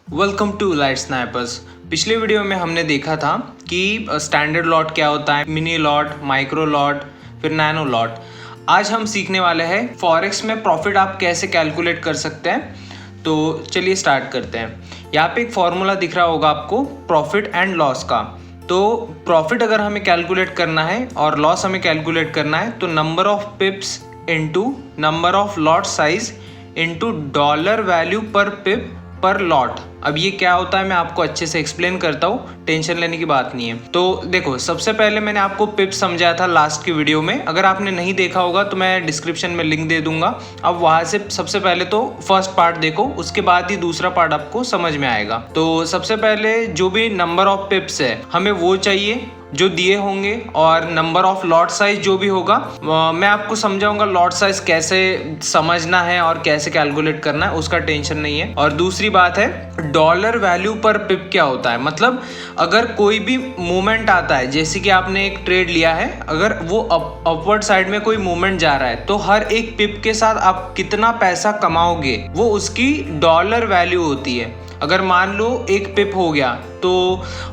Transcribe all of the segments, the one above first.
Welcome to Light Snappers. पिछले video में हमने देखा था कि स्टैंडर्ड लॉट क्या होता है, मिनी लॉट, माइक्रो लॉट, फिर नैनो लॉट। आज हम सीखने वाले हैं फॉरेक्स में प्रॉफिट आप कैसे कैलकुलेट कर सकते हैं। तो चलिए स्टार्ट करते हैं। यहाँ पे एक फॉर्मूला दिख रहा होगा आपको प्रॉफिट एंड लॉस का। तो प्रॉफिट अगर हमें कैलकुलेट करना है और लॉस हमें कैलकुलेट करना है तो number of pips into number of lot size into dollar value per pip पर लॉट। अब ये क्या होता है मैं आपको अच्छे से एक्सप्लेन करता हूँ, टेंशन लेने की बात नहीं है। तो देखो, सबसे पहले मैंने आपको पिप समझाया था लास्ट की वीडियो में। अगर आपने नहीं देखा होगा तो मैं डिस्क्रिप्शन में लिंक दे दूंगा। अब वहां से सबसे पहले तो फर्स्ट पार्ट देखो, उसके बाद ही दूसरा पार्ट आपको समझ में आएगा। तो सबसे पहले जो भी नंबर ऑफ पिप्स है हमें वो चाहिए जो दिए होंगे, और नंबर ऑफ लॉट साइज जो भी होगा मैं आपको समझाऊंगा लॉट साइज कैसे समझना है और कैसे कैलकुलेट करना है, उसका टेंशन नहीं है। और दूसरी बात है डॉलर वैल्यू पर पिप क्या होता है। मतलब अगर कोई भी मूवमेंट आता है, जैसे कि आपने एक ट्रेड लिया है, अगर वो अपवर्ड साइड में कोई मूवमेंट जा रहा है तो हर एक पिप के साथ आप कितना पैसा कमाओगे वो उसकी डॉलर वैल्यू होती है। अगर मान लो एक पिप हो गया तो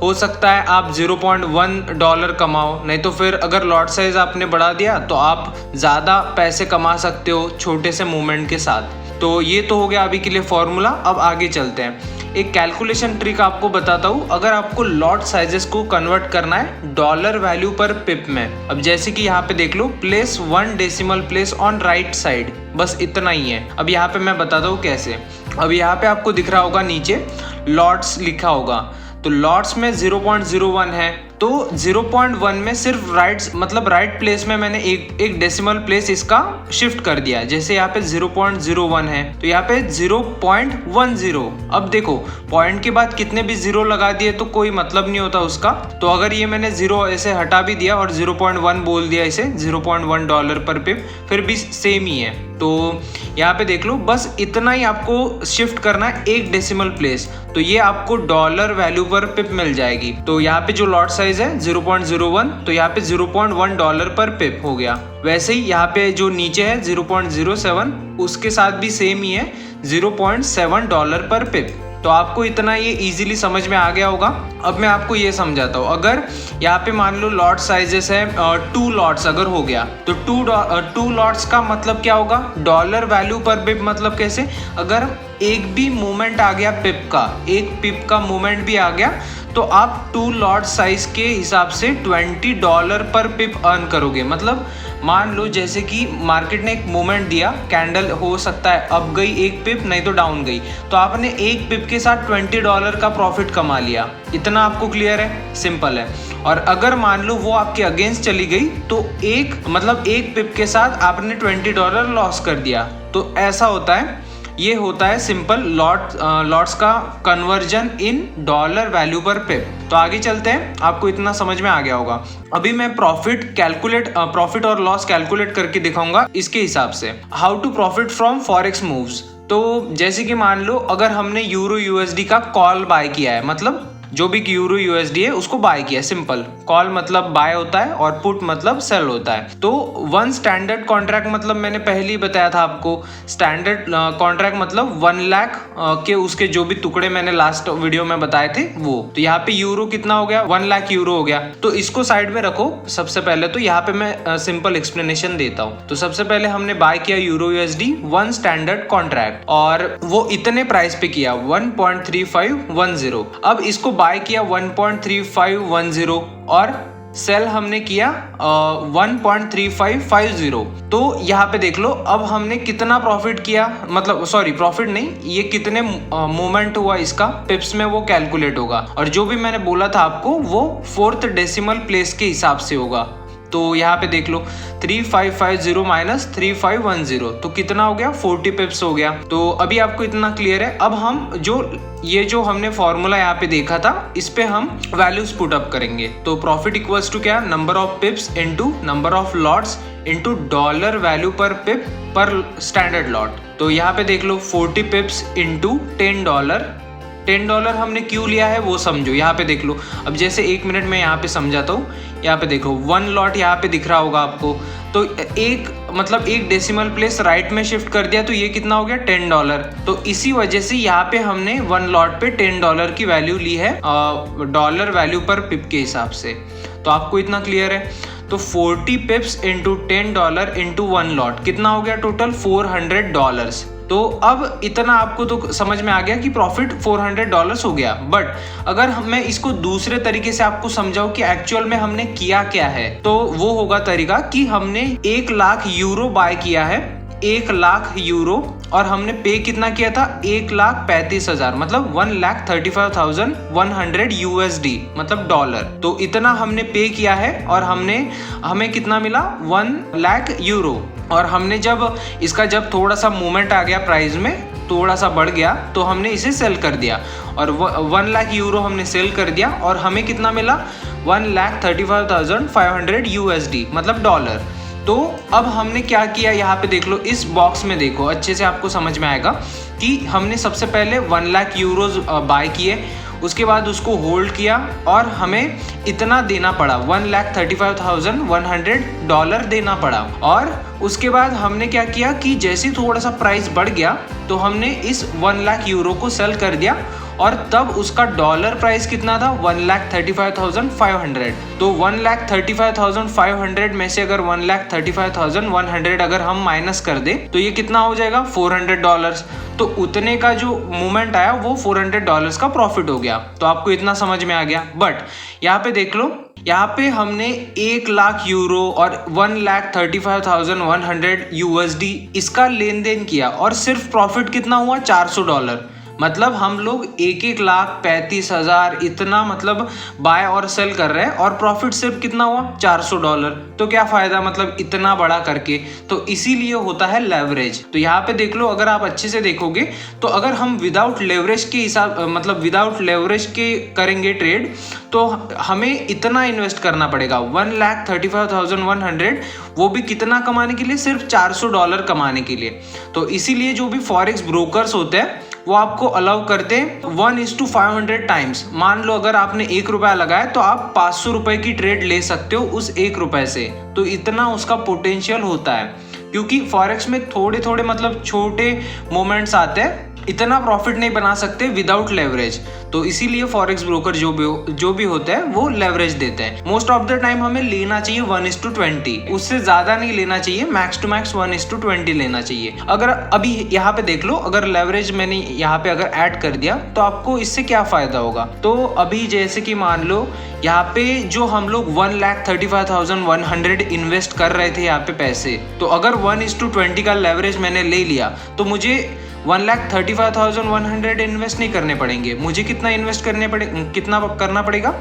हो सकता है आप $0.1 कमाओ, नहीं तो फिर अगर लॉट साइज आपने बढ़ा दिया तो आप ज़्यादा पैसे कमा सकते हो छोटे से मूवमेंट के साथ। तो ये तो हो गया अभी के लिए फॉर्मूला। अब आगे चलते हैं। एक कैलकुलेशन ट्रिक आपको बताता हूँ। अगर आपको लॉट साइजेस को कन्वर्ट करना है डॉलर वैल्यू पर पिप में, अब जैसे कि यहाँ पे देख लो, place 1 decimal place on right side, बस इतना ही है। अब यहाँ पे मैं बताता हूँ कैसे। अब यहाँ पे आपको दिख रहा होगा नीचे लॉट्स लिखा होगा, तो लॉट्स में 0.01 है, तो 0.1 में सिर्फ राइट प्लेस में मैंने एक डेसिमल प्लेस इसका शिफ्ट कर दिया। जैसे यहाँ पे 0.01 है तो यहाँ पे 0.10। अब देखो, पॉइंट के बाद कितने भी जीरो लगा दिए तो कोई मतलब नहीं होता उसका। तो अगर ये मैंने जीरो ऐसे हटा भी दिया और 0.1 बोल दिया इसे, $0.1 पर पिप, फिर भी सेम ही है। तो यहाँ पे देख लो, बस इतना ही आपको शिफ्ट करना है एक डेसिमल प्लेस, तो ये आपको डॉलर वैल्यू पर पिप मिल जाएगी। तो यहाँ पे जो लॉट साइज है 0.01, तो यहाँ पे $0.1 पर पिप हो गया। वैसे ही यहाँ पे जो नीचे है 0.07, उसके साथ भी सेम ही है, $0.7 पर पिप। तो आपको इतना ये इजीली समझ में आ गया होगा। अब मैं आपको ये समझाता हूँ। अगर यहाँ पे मान लो लॉट साइजेस है 2 लॉट्स अगर हो गया तो 2 लॉट्स का मतलब क्या होगा, डॉलर वैल्यू पर पिप। मतलब कैसे, अगर एक भी मूवमेंट आ गया पिप का, एक पिप का मूवमेंट भी आ गया तो आप 2 लॉट साइज के हिसाब से $20 पर पिप अर्न करोगे। मतलब मान लो जैसे कि मार्केट ने एक मूवमेंट दिया, कैंडल हो सकता है अप गई एक पिप, नहीं तो डाउन गई, तो आपने एक पिप के साथ $20 का प्रॉफिट कमा लिया। इतना आपको क्लियर है, सिंपल है। और अगर मान लो वो आपके अगेंस्ट चली गई तो एक पिप के साथ आपने $20 लॉस कर दिया। तो ऐसा होता है, ये होता है सिंपल लॉट्स का conversion in dollar value per पिप। तो आगे चलते हैं, आपको इतना समझ में आ गया होगा। अभी मैं प्रॉफिट और लॉस कैलकुलेट करके दिखाऊंगा इसके हिसाब से। How to profit from forex moves. तो जैसे कि मान लो अगर हमने यूरो यूएसडी का कॉल बाय किया है, मतलब जो भी यूरो यूएसडी है उसको बाय किया। सिंपल, कॉल मतलब बाय होता है और पुट मतलब सेल होता है। तो 1 स्टैंडर्ड कॉन्ट्रैक्ट मतलब मैंने पहले ही बताया था आपको, स्टैंडर्ड कॉन्ट्रैक्ट मतलब 1 लाख के उसके जो भी टुकड़े मैंने लास्ट वीडियो में बताए थे वो। तो यहाँ पे यूरो कितना हो गया, 1 लाख यूरो हो गया। तो इसको साइड में रखो सबसे पहले। तो यहाँ पे मैं सिंपल एक्सप्लेनेशन देता हूँ। तो सबसे पहले हमने बाय किया यूरो यूएसडी 1 स्टैंडर्ड कॉन्ट्रैक्ट, और वो इतने प्राइस पे किया 1.3510। अब इसको बाय किया 1.3510 और सेल हमने किया 1.3550। तो यहाँ पे देख लो, अब हमने कितना प्रॉफिट किया, मतलब सॉरी प्रॉफिट नहीं, ये कितने मूवमेंट हुआ इसका पिप्स में वो कैलकुलेट होगा। और जो भी मैंने बोला था आपको वो 4th डेसिमल प्लेस के हिसाब से होगा। तो यहाँ पे देख लो 3550 माइनस 3510, तो कितना हो गया, 40 पिप्स हो गया। तो अभी आपको इतना क्लियर है। अब हम जो हमने फॉर्मूला यहाँ पे देखा था, इस पे हम वैल्यूज पुट अप करेंगे। तो प्रॉफिट इक्वल्स टू क्या, number of pips into number of lots into dollar value per pip पर स्टैंडर्ड लॉट। तो यहाँ पे देख लो 40 पिप्स इनटू $10 हमने क्यों लिया है वो समझो। यहाँ पे देख लो, अब जैसे 1 मिनट में यहाँ पे समझाता हूँ। यहाँ पे देखो 1 लॉट यहाँ पे दिख रहा होगा आपको। तो एक मतलब एक डेसिमल प्लेस राइट में शिफ्ट कर दिया तो ये कितना हो गया $10। तो इसी वजह से यहाँ पे हमने 1 लॉट पे $10 की वैल्यू ली है डॉलर वैल्यू पर पिप के हिसाब से। तो आपको इतना क्लियर है। तो 40 पिप्स इंटू $10 इंटू 1 लॉट कितना हो गया टोटल $400। तो अब इतना आपको तो समझ में आ गया कि प्रॉफिट $400 हो गया। बट अगर मैं इसको दूसरे तरीके से आपको समझाऊं कि एक्चुअल में हमने किया क्या है, तो वो होगा तरीका कि हमने 1 लाख यूरो बाय किया है, 1 लाख यूरो, और हमने पे कितना किया था 1,35,000 मतलब 1,35,100 USD मतलब डॉलर। तो इतना हमने पे किया है और हमें कितना मिला 1 लाख यूरो। और हमने जब इसका थोड़ा सा मूवमेंट आ गया प्राइस में, थोड़ा सा बढ़ गया, तो हमने इसे सेल कर दिया और 1 लाख यूरो हमने सेल कर दिया और हमें कितना मिला 1,35,500 USD मतलब डॉलर। तो अब हमने क्या किया यहाँ पे देख लो, इस बॉक्स में देखो अच्छे से आपको समझ में आएगा कि हमने सबसे पहले 1 लाख यूरोज बाय किए, उसके बाद उसको होल्ड किया और हमें इतना देना पड़ा 1,35,100 डॉलर देना पड़ा। और उसके बाद हमने क्या किया कि जैसे थोड़ा सा प्राइस बढ़ गया तो हमने इस 1 लाख यूरो को सेल कर दिया और तब उसका डॉलर प्राइस कितना था 1,35,500। तो 1,35,500 में से अगर 1,35,100 अगर हम माइनस कर दे तो ये कितना हो जाएगा $400। तो उतने का जो मूवमेंट आया वो $400 का प्रॉफिट हो गया। तो आपको इतना समझ में आ गया। बट यहाँ पे देख लो, यहाँ पे हमने 1 लाख यूरो और 1,35,100 USD इसका लेन देन किया और सिर्फ प्रॉफिट कितना हुआ $400। मतलब हम लोग 1,35,000 इतना मतलब बाय और सेल कर रहे हैं और प्रॉफिट सिर्फ कितना हुआ $400। तो क्या फायदा मतलब इतना बड़ा करके। तो इसीलिए होता है लेवरेज। तो यहाँ पे देख लो, अगर आप अच्छे से देखोगे तो अगर हम विदाउट लेवरेज के हिसाब मतलब विदाउट लेवरेज के करेंगे ट्रेड तो हमें इतना इन्वेस्ट करना पड़ेगा 1,35,100, वो भी कितना कमाने के लिए, सिर्फ $400 कमाने के लिए। तो इसीलिए जो भी फॉरेक्स ब्रोकर्स होते हैं वो आपको अलाउ करते हैं 1:500 टाइम्स। मान लो अगर आपने ₹1 लगाया तो आप ₹500 की ट्रेड ले सकते हो उस ₹1 से। तो इतना उसका पोटेंशियल होता है, क्योंकि फॉरेक्स में थोड़े थोड़े मतलब छोटे मोमेंट्स आते हैं, इतना प्रॉफिट नहीं बना सकते विदाउट लेवरेज। तो इसीलिए फॉरेक्स ब्रोकर जो भी होते हैं वो लेवरेज देते हैं। मोस्ट ऑफ द टाइम हमें लेना चाहिए 1:20, उससे ज्यादा नहीं लेना चाहिए, मैक्स टू मैक्स 1:20 लेना चाहिए। अगर अभी यहाँ पे देख लो, अगर लेवरेज मैंने यहाँ पे अगर ऐड कर दिया तो आपको इससे क्या फायदा होगा। तो अभी जैसे कि मान लो यहाँ पे जो हम लोग 1,35,100 इन्वेस्ट कर रहे थे यहाँ पे पैसे, तो अगर 1:20 का लेवरेज मैंने ले लिया तो मुझे 1,35,100 इन्वेस्ट नहीं करने पड़ेंगे। मुझे कितना इन्वेस्ट कितना करना पड़ेगा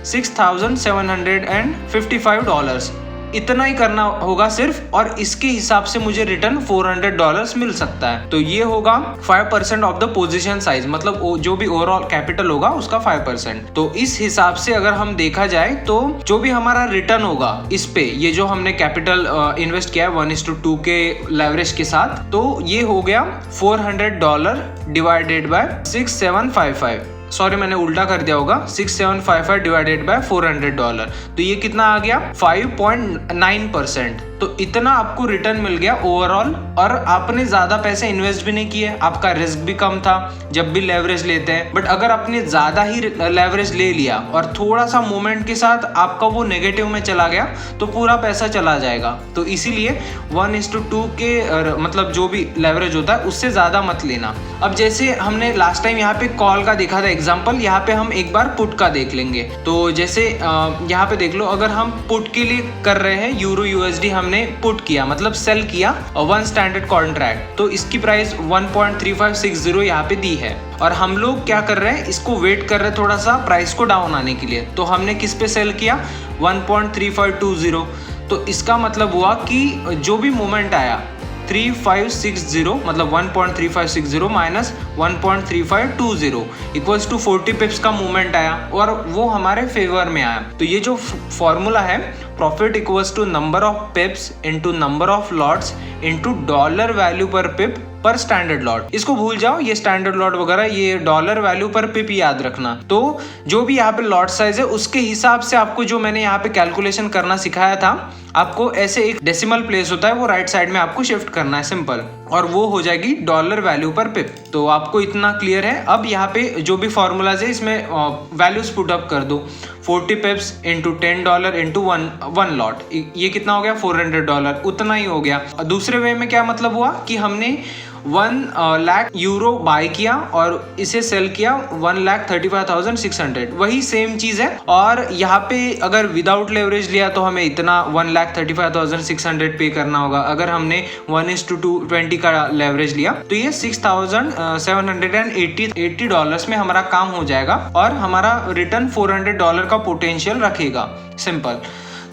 $6,755। इतना ही करना होगा सिर्फ, और इसके हिसाब से मुझे रिटर्न $400 मिल सकता है। तो ये होगा 5% ऑफ द पोजीशन साइज, मतलब जो भी ओवरऑल कैपिटल होगा उसका 5%। तो इस हिसाब से अगर हम देखा जाए तो जो भी हमारा रिटर्न होगा इस पे, ये जो हमने कैपिटल इन्वेस्ट किया है 1:2 के लेवरेज के साथ, तो ये हो गया $400 डिवाइडेड बाय 6,755। सॉरी मैंने उल्टा कर दिया होगा, 6,755 डिवाइडेड बाय $400। तो ये कितना आ गया 5.9%। तो इतना आपको रिटर्न मिल गया ओवरऑल, और आपने ज्यादा पैसे इन्वेस्ट भी नहीं किए, आपका रिस्क भी कम था जब भी लेवरेज लेते हैं। बट अगर आपने ज्यादा ही लेवरेज ले लिया और थोड़ा सा मूवमेंट के साथ आपका वो नेगेटिव में चला गया तो पूरा पैसा चला जाएगा। तो इसीलिए 1:2 के मतलब जो भी लेवरेज होता है उससे ज्यादा मत लेना। अब जैसे हमने लास्ट टाइम यहाँ पे कॉल का देखा था एग्जाम्पल, यहाँ पे हम एक बार पुट का देख लेंगे। तो जैसे यहाँ पे देख लो, अगर हम पुट के लिए कर रहे हैं यूरो USD हमने पुट किया मतलब सेल किया 1 स्टैंडर्ड कॉन्ट्रैक्ट, तो इसकी प्राइस 1.3560 यहाँ पे दी है। और हम लोग क्या कर रहे हैं, इसको वेट कर रहे हैं थोड़ा सा प्राइस को डाउन आने के लिए। तो हमने किस पे सेल किया 1.3520। तो इसका मतलब हुआ कि जो भी मूवमेंट आया 3560 मतलब 1.3560 माइनस 1.3520 इक्वल्स टू 40 पिप्स का मूवमेंट आया और वो हमारे फेवर में आया। तो ये जो फॉर्मूला है, profit equals to number of pips into number of lots into dollar value per pip पर स्टैंडर्ड लॉट। इसको भूल जाओ, ये स्टैंडर्ड लॉट वगैरह, ये डॉलर वैल्यू पर पिप याद रखना। तो जो भी यहाँ पे लॉट साइज है उसके हिसाब से आपको जो मैंने यहाँ पे कैलकुलेशन करना सिखाया था, आपको ऐसे एक डेसिमल प्लेस होता है वो राइट साइड में आपको शिफ्ट करना है, सिंपल, और वो हो जाएगी डॉलर वैल्यू पर पिप। तो आपको इतना क्लियर है। अब यहाँ पे जो भी फॉर्मूलाज है इसमें वैल्यूज पुट अप कर दो। 40 पिप्स इंटू $10 इंटू वन लॉट, ये कितना हो गया? $400, उतना ही हो गया। दूसरे वे में क्या मतलब हुआ कि हमने 1 लाख यूरो बाय किया और इसे सेल किया 1,35,600, वही सेम चीज है। और यहाँ पे अगर विदाउट लेवरेज लिया तो हमें इतना 1,35,600 पे करना होगा। अगर हमने 1:20 का लेवरेज लिया तो ये $6,780 में हमारा काम हो जाएगा और हमारा रिटर्न $400 का पोटेंशियल रखेगा, सिंपल।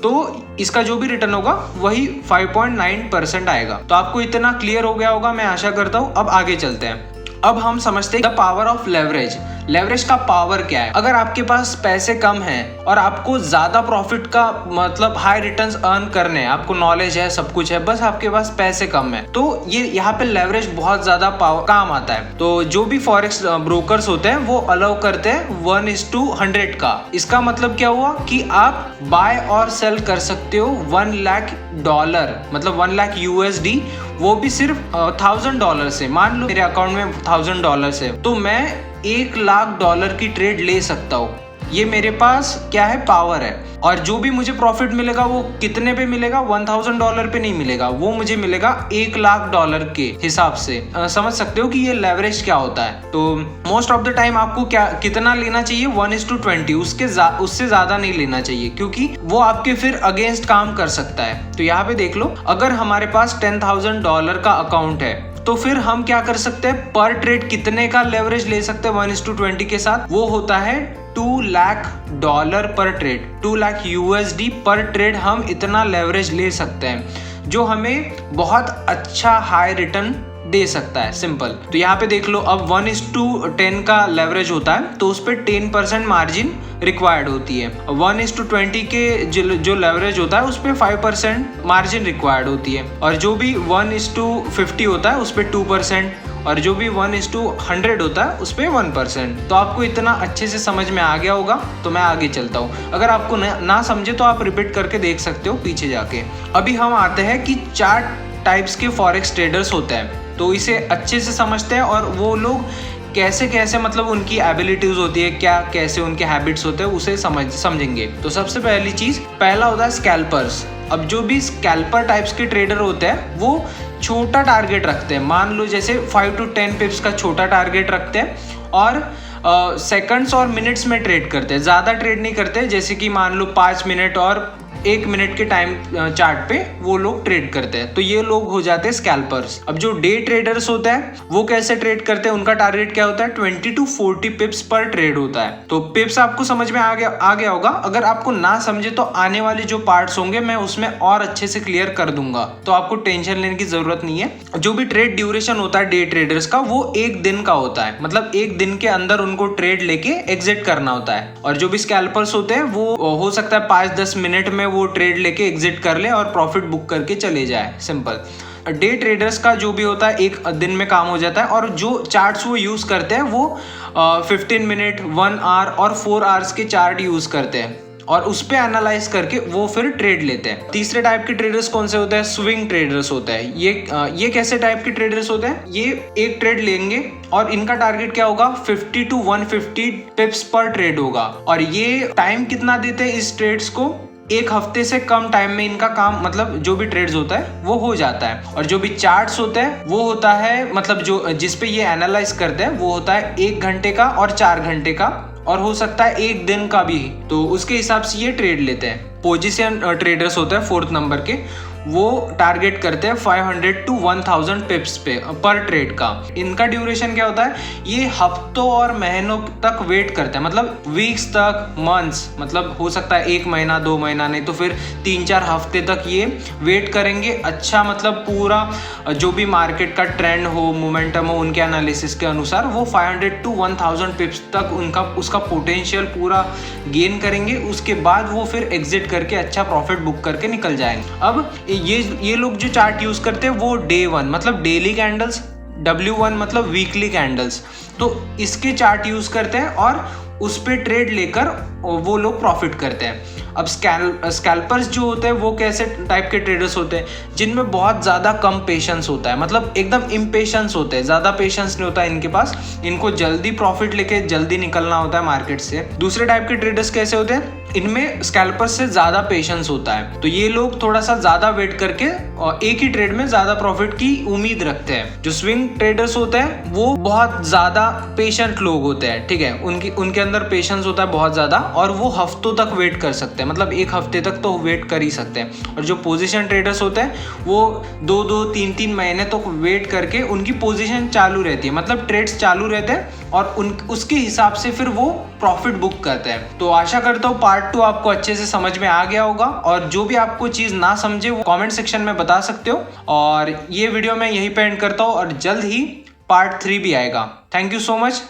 तो इसका जो भी रिटर्न होगा वही 5.9% आएगा। तो आपको इतना क्लियर हो गया होगा, मैं आशा करता हूँ। अब आगे चलते हैं। अब हम समझते हैं the power of leverage. Leverage का पावर क्या है? अगर आपके पास पैसे कम हैं और आपको ज्यादा प्रॉफिट का मतलब हाई रिटर्न्स अर्न करने हैं, आपको नॉलेज है, सब कुछ है, बस आपके पास पैसे कम है, तो ये यहाँ पे लेवरेज बहुत ज्यादा काम आता है। तो जो भी फॉरेक्स ब्रोकर्स होते हैं वो अलाउ करते हैं 1:100 का। इसका मतलब क्या हुआ कि आप बाय और सेल कर सकते हो $1 लाख, मतलब 1 लाख USD, वो भी सिर्फ $1,000 से। मान लो मेरे अकाउंट में $1,000 है तो मैं $1 लाख की ट्रेड ले सकता हूँ। ये मेरे पास क्या है? पावर है। और जो भी मुझे प्रॉफिट मिलेगा वो कितने पे मिलेगा? $1,000 पे नहीं मिलेगा, वो मुझे मिलेगा $1 लाख के हिसाब से। समझ सकते हो कि ये लेवरेज क्या होता है। तो मोस्ट ऑफ द टाइम आपको कितना लेना चाहिए? 1:20, उससे ज्यादा नहीं लेना चाहिए, क्योंकि वो आपके फिर अगेंस्ट काम कर सकता है। तो यहाँ पे देख लो, अगर हमारे पास $10,000 का अकाउंट है तो फिर हम क्या कर सकते हैं? पर ट्रेड कितने का लेवरेज ले सकते हैं 1:20 के साथ? वो होता है $2 लाख पर ट्रेड, 2 लाख USD पर ट्रेड। हम इतना लेवरेज ले सकते हैं जो हमें बहुत अच्छा हाई रिटर्न दे सकता है, सिंपल। तो यहाँ पे देख लो, अब 1:10 का लेवरेज होता है तो उस पर 10% मार्जिन रिक्वायर्ड होती है। 1:20 के जो लेवरेज होता है उस पर 5% मार्जिन रिक्वायर्ड होती है। और जो भी 1:50 होता है उस पर 2%, और जो भी 1:100 होता है उस पर 1%। तो आपको इतना अच्छे से समझ में आ गया होगा। तो मैं आगे चलता हूँ। अगर आपको ना समझे तो आप रिपीट करके देख सकते हो पीछे जाके। अभी हम आते हैं कि 4 टाइप्स के फॉरेक्स ट्रेडर्स होते हैं, तो इसे अच्छे से समझते हैं और वो लोग कैसे मतलब उनकी एबिलिटीज होती है, क्या कैसे उनके हैबिट्स होते हैं, उसे समझेंगे। तो सबसे पहला होता है स्कैल्पर्स। अब जो भी स्कैल्पर टाइप्स के ट्रेडर होते हैं वो छोटा टारगेट रखते हैं। मान लो जैसे 5 to 10 पिप्स का छोटा टारगेट रखते हैं और सेकंड्स और मिनट्स में ट्रेड करते हैं, ज़्यादा ट्रेड नहीं करते। जैसे कि मान लो 5 मिनट और 1 मिनट के टाइम चार्ट पे वो लोग ट्रेड करते हैं, तो ये लोग हो जाते हैं स्कैल्पर्स। अब जो डे ट्रेडर्स होता है वो कैसे ट्रेड करते हैं? उनका टारगेट क्या होता है? 20 to 40 पिप्स पर ट्रेड होता है। तो पिप्स आपको समझ में आ गया होगा। अगर आपको ना समझे तो आने वाले जो पार्ट्स होंगे मैं उसमें और अच्छे से क्लियर कर दूंगा, तो आपको टेंशन लेने की जरूरत नहीं है। जो भी ट्रेड ड्यूरेशन होता है डे ट्रेडर्स का, वो 1 दिन का होता है, मतलब 1 दिन के अंदर उनको ट्रेड लेके एग्जिट करना होता है। और जो भी स्कैल्पर्स होते हैं वो हो सकता है 5-10 मिनट में वो ट्रेड लेके एग्जिट कर ले और प्रॉफिट बुक करके चले जाए, सिंपल। डे ट्रेडर्स का जो भी होता है 1 दिन में काम हो जाता है। और जो चार्ट्स वो यूज करते हैं वो 15 मिनट, 1 आवर और 4 आवर्स के चार्ट यूज करते हैं और उस पे एनालाइज करके वो फिर ट्रेड लेते हैं। तीसरे टाइप के ट्रेडर्स कौन से होते हैं? स्विंग ट्रेडर्स होते हैं। ये कैसे टाइप के ट्रेडर्स होते हैं? ये एक ट्रेड लेंगे और इनका टारगेट क्या होगा? 50 to 150 पिप्स पर ट्रेड होगा। और ये टाइम कितना देते हैं इस ट्रेड्स को? 1 हफ्ते से कम टाइम में इनका काम, मतलब जो भी ट्रेड्स होता है वो हो जाता है। और जो भी चार्ट्स होते हैं वो होता है, मतलब जो जिस पे ये एनालाइज करते हैं वो होता है 1 घंटे का और 4 घंटे का, और हो सकता है 1 दिन का भी। तो उसके हिसाब से ये ट्रेड लेते हैं। पोजीशन ट्रेडर्स होते हैं 4th नंबर के, वो टारगेट करते हैं 500 to 1000 पिप्स पे पर ट्रेड का। इनका ड्यूरेशन क्या होता है? ये हफ्तों और महीनों तक वेट करते हैं, मतलब वीक्स तक, मंथ्स, मतलब हो सकता है 1 महीना 2 महीना, नहीं तो फिर 3-4 हफ्ते तक ये वेट करेंगे। अच्छा, मतलब पूरा जो भी मार्केट का ट्रेंड हो, मोमेंटम हो, उनके एनालिसिस के अनुसार वो 500 to 1000 पिप्स तक उसका पोटेंशियल पूरा गेन करेंगे। उसके बाद वो फिर एग्जिट करके अच्छा प्रॉफिट बुक करके निकल जाएंगे। अब ये लोग जो चार्ट यूज करते हैं वो Day 1, मतलब डेली कैंडल्स, W1 मतलब वीकली कैंडल्स, तो इसके चार्ट यूज करते हैं और उस पे ट्रेड लेकर वो लोग प्रॉफिट करते हैं। अब स्कैल्पर्स जो होते हैं वो कैसे टाइप के ट्रेडर्स होते हैं, जिनमें बहुत ज़्यादा कम पेशेंस होता है, मतलब एकदम इम्पेशेंस होते हैं, ज़्यादा पेशेंस नहीं होता है इनके पास, इनको जल्दी प्रॉफिट लेके जल्दी निकलना होता है मार्केट से। दूसरे टाइप के ट्रेडर्स कैसे होते हैं, इनमें स्कैल्पर्स से ज़्यादा पेशेंस होता है, तो ये लोग थोड़ा सा ज़्यादा वेट करके और एक ही ट्रेड में ज़्यादा प्रॉफिट की उम्मीद रखते हैं। जो स्विंग ट्रेडर्स होते हैं वो बहुत ज़्यादा पेशेंट लोग होते हैं, ठीक है, उनके अंदर पेशेंस होता है बहुत ज़्यादा, और वो हफ्तों तक वेट कर सकते हैं, मतलब एक हफ्ते तक तो वेट कर ही सकते हैं। और जो पोजीशन ट्रेडर्स होते हैं वो 2-2, 3-3 महीने तक वेट करके उनकी पोजीशन चालू रहती है, मतलब ट्रेड्स चालू रहते हैं और उसके हिसाब से फिर वो प्रॉफिट बुक करते हैं। तो आशा करता हूँ पार्ट 2 आपको अच्छे से समझ में आ गया होगा, और जो भी आपको चीज़ ना समझे वो कमेंट सेक्शन में बता सकते हो। और ये वीडियो मैं यहीं पे एंड करता हूँ और जल्द ही पार्ट 3 भी आएगा। Thank you so much.